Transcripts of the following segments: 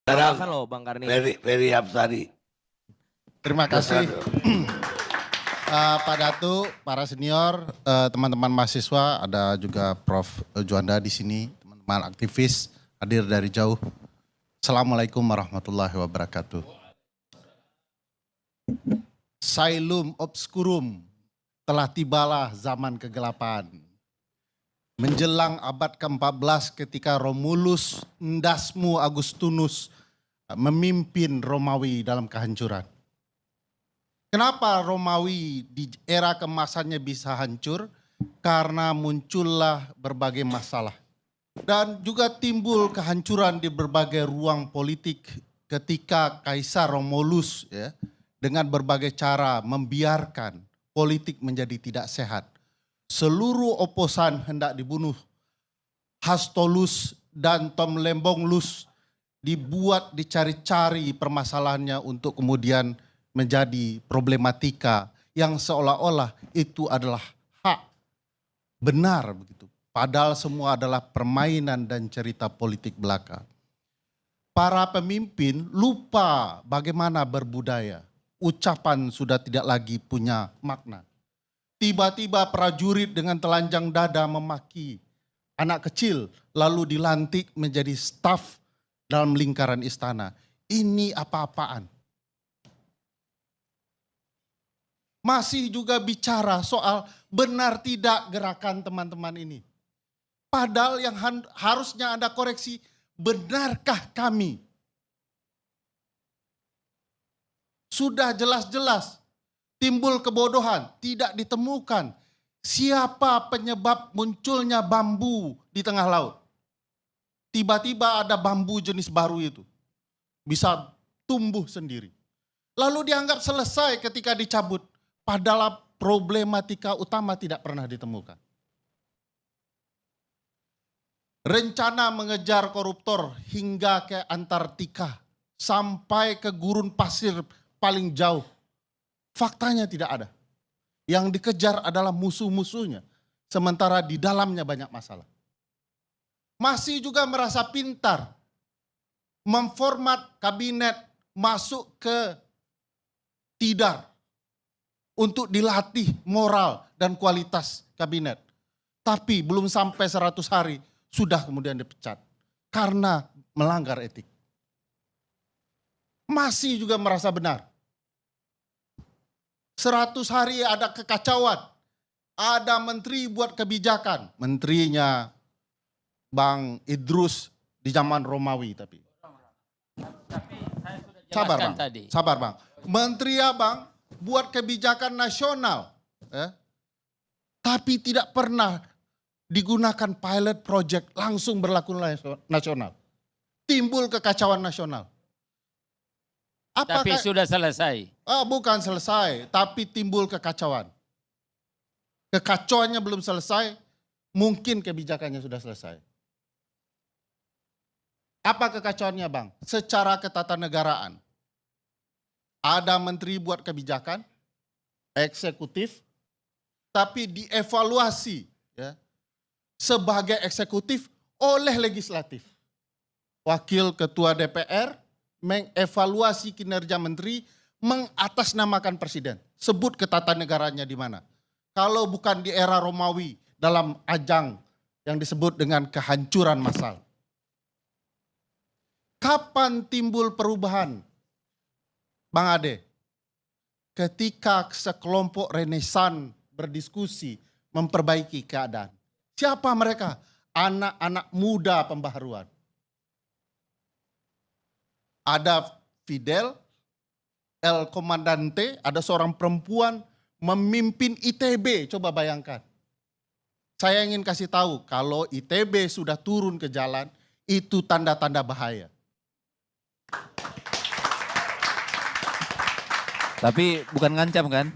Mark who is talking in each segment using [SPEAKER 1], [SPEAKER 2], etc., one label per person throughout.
[SPEAKER 1] Sekarang
[SPEAKER 2] Silakan loh Bang Karni.
[SPEAKER 1] Ferry Hapsari.
[SPEAKER 3] Terima kasih Pak Datu, para senior, teman-teman mahasiswa, ada juga Prof. Juanda di sini, teman-teman aktivis hadir dari jauh. Assalamualaikum warahmatullahi wabarakatuh. Sailum obscurum, telah tibalah zaman kegelapan. Menjelang abad ke-14 ketika Romulus Ndasmu Augustinus memimpin Romawi dalam kehancuran. Kenapa Romawi di era kemasannya bisa hancur? Karena muncullah berbagai masalah. Dan juga timbul kehancuran di berbagai ruang politik ketika Kaisar Romulus dengan berbagai cara membiarkan politik menjadi tidak sehat. Seluruh oposan hendak dibunuh. Hastolus dan Tom Lembonglus dibuat dicari-cari permasalahannya untuk kemudian menjadi problematika yang seolah-olah itu adalah hak benar begitu. Padahal semua adalah permainan dan cerita politik belaka. Para pemimpin lupa bagaimana berbudaya. Ucapan sudah tidak lagi punya makna. Tiba-tiba prajurit dengan telanjang dada memaki anak kecil lalu dilantik menjadi staf dalam lingkaran istana. Ini apa-apaan? Masih juga bicara soal benar tidak gerakan teman-teman ini. Padahal yang harusnya Anda koreksi, benarkah kami? Sudah jelas-jelas timbul kebodohan, tidak ditemukan siapa penyebab munculnya bambu di tengah laut. Tiba-tiba ada bambu jenis baru itu, bisa tumbuh sendiri. Lalu dianggap selesai ketika dicabut, padahal problematika utama tidak pernah ditemukan. Rencana mengejar koruptor hingga ke Antartika, sampai ke gurun pasir paling jauh. Faktanya tidak ada. Yang dikejar adalah musuh-musuhnya. Sementara di dalamnya banyak masalah. Masih juga merasa pintar. Memformat kabinet masuk ke tidar. Untuk dilatih moral dan kualitas kabinet. Tapi belum sampai 100 hari sudah kemudian dipecat. Karena melanggar etik. Masih juga merasa benar. 100 hari ada kekacauan. Ada menteri buat kebijakan. Menterinya Bang Idrus di zaman Romawi tapi. Sabar Bang, sabar Bang. Menteri Abang buat kebijakan nasional. Tapi tidak pernah digunakan pilot project langsung berlaku nasional. Timbul kekacauan nasional.
[SPEAKER 4] Tapi sudah selesai.
[SPEAKER 3] Bukan selesai, tapi timbul kekacauan. Kekacauannya belum selesai, mungkin kebijakannya sudah selesai. Apa kekacauannya Bang? Secara ketatanegaraan. Ada menteri buat kebijakan, eksekutif, tapi dievaluasi sebagai eksekutif oleh legislatif. Wakil ketua DPR mengevaluasi kinerja menteri, mengatasnamakan presiden. Sebut ketatanegaranya di mana. Kalau bukan di era Romawi dalam ajang yang disebut dengan kehancuran massal. Kapan timbul perubahan? Bang Ade, ketika sekelompok renesan berdiskusi memperbaiki keadaan. Siapa mereka? Anak-anak muda pembaharuan. Ada Fidel, El Comandante, ada seorang perempuan memimpin ITB, coba bayangkan. Saya ingin kasih tahu, kalau ITB sudah turun ke jalan, itu tanda-tanda bahaya.
[SPEAKER 2] Tapi bukan ngancam kan?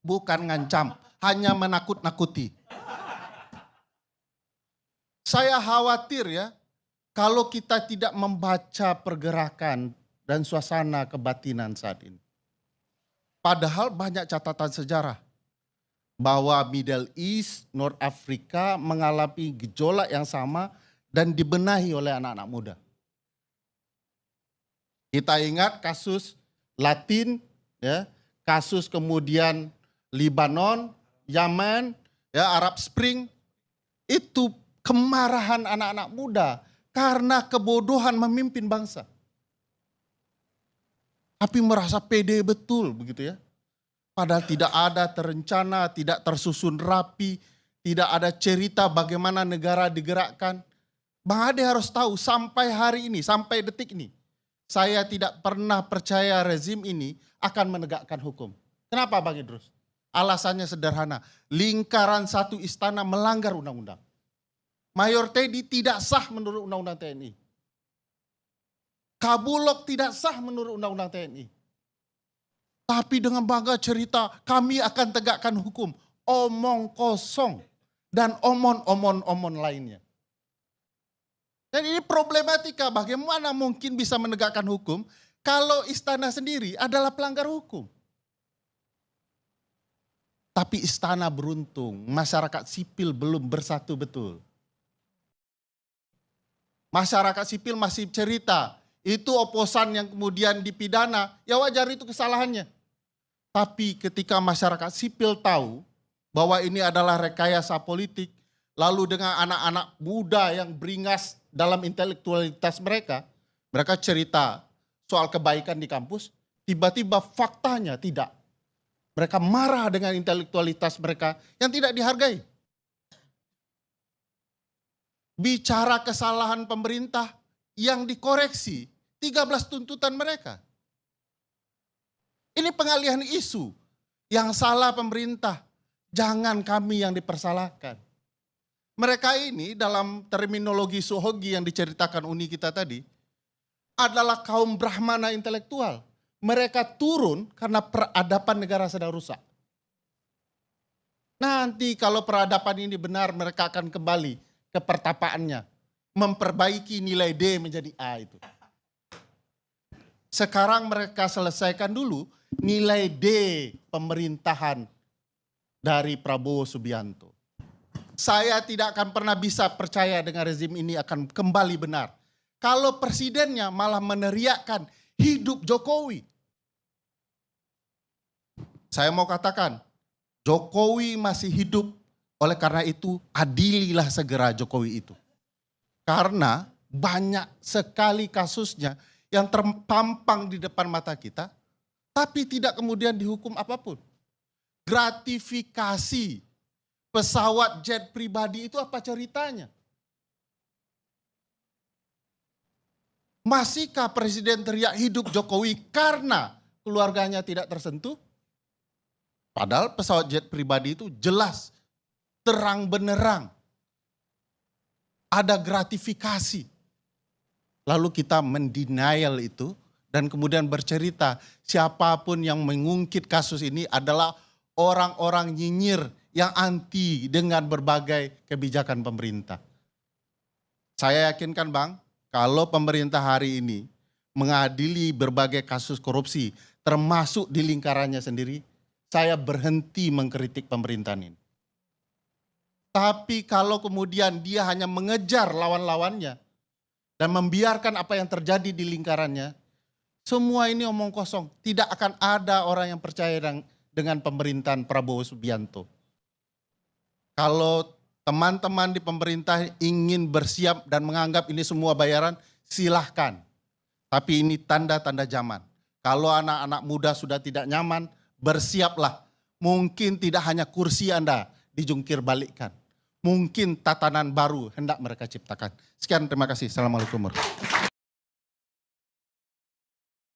[SPEAKER 3] Bukan ngancam, hanya menakut-nakuti. Saya khawatir kalau kita tidak membaca pergerakan dan suasana kebatinan saat ini. Padahal banyak catatan sejarah bahwa Middle East, North Africa mengalami gejolak yang sama dan dibenahi oleh anak-anak muda. Kita ingat kasus Latin, ya, kasus kemudian Libanon, Yaman, ya, Arab Spring. Itu kemarahan anak-anak muda karena kebodohan memimpin bangsa. Tapi merasa pede betul begitu ya. Padahal tidak ada terencana, tidak tersusun rapi, tidak ada cerita bagaimana negara digerakkan. Bang Ade harus tahu sampai hari ini, sampai detik ini, saya tidak pernah percaya rezim ini akan menegakkan hukum. Kenapa Bang Idrus? Alasannya sederhana, lingkaran satu istana melanggar undang-undang. Mayor Teddy tidak sah menurut undang-undang TNI. Kabulok tidak sah menurut undang-undang TNI. Tapi dengan bangga cerita kami akan tegakkan hukum. Omong kosong dan omon lainnya. Dan ini problematika bagaimana mungkin bisa menegakkan hukum kalau istana sendiri adalah pelanggar hukum. Tapi istana beruntung, masyarakat sipil belum bersatu betul. Masyarakat sipil masih cerita, itu oposan yang kemudian dipidana, ya wajar itu kesalahannya. Tapi ketika masyarakat sipil tahu bahwa ini adalah rekayasa politik, lalu dengan anak-anak muda yang beringas dalam intelektualitas mereka, mereka cerita soal kebaikan di kampus, tiba-tiba faktanya tidak. Mereka marah dengan intelektualitas mereka yang tidak dihargai. Bicara kesalahan pemerintah yang dikoreksi, 13 tuntutan mereka. Ini pengalihan isu. Yang salah pemerintah, jangan kami yang dipersalahkan. Mereka ini dalam terminologi Sohogi yang diceritakan Uni kita tadi, adalah kaum Brahmana intelektual. Mereka turun karena peradaban negara sedang rusak. Nanti kalau peradaban ini benar, mereka akan kembali ke pertapaannya. Memperbaiki nilai D menjadi A itu. Sekarang mereka selesaikan dulu nilai D pemerintahan dari Prabowo Subianto. Saya tidak akan pernah bisa percaya dengan rezim ini akan kembali benar. Kalau presidennya malah meneriakkan hidup Jokowi. Saya mau katakan, Jokowi masih hidup, oleh karena itu adililah segera Jokowi itu. Karena banyak sekali kasusnya yang terpampang di depan mata kita, tapi tidak kemudian dihukum apapun. Gratifikasi pesawat jet pribadi itu apa ceritanya? Masihkah presiden teriak hidup Jokowi karena keluarganya tidak tersentuh? Padahal pesawat jet pribadi itu jelas, terang benerang. Ada gratifikasi. Lalu kita mendenial itu dan kemudian bercerita siapapun yang mengungkit kasus ini adalah orang-orang nyinyir yang anti dengan berbagai kebijakan pemerintah. Saya yakinkan Bang, kalau pemerintah hari ini mengadili berbagai kasus korupsi, termasuk di lingkarannya sendiri, saya berhenti mengkritik pemerintahan ini. Tapi kalau kemudian dia hanya mengejar lawan-lawannya dan membiarkan apa yang terjadi di lingkarannya, semua ini omong kosong. Tidak akan ada orang yang percaya dengan pemerintahan Prabowo Subianto. Kalau teman-teman di pemerintah ingin bersiap dan menganggap ini semua bayaran, silahkan. Tapi ini tanda-tanda zaman. Kalau anak-anak muda sudah tidak nyaman, bersiaplah. Mungkin tidak hanya kursi Anda dijungkir balikkan. Mungkin tatanan baru hendak mereka ciptakan. Sekian, terima kasih. Assalamualaikum warahmatullahi wabarakatuh.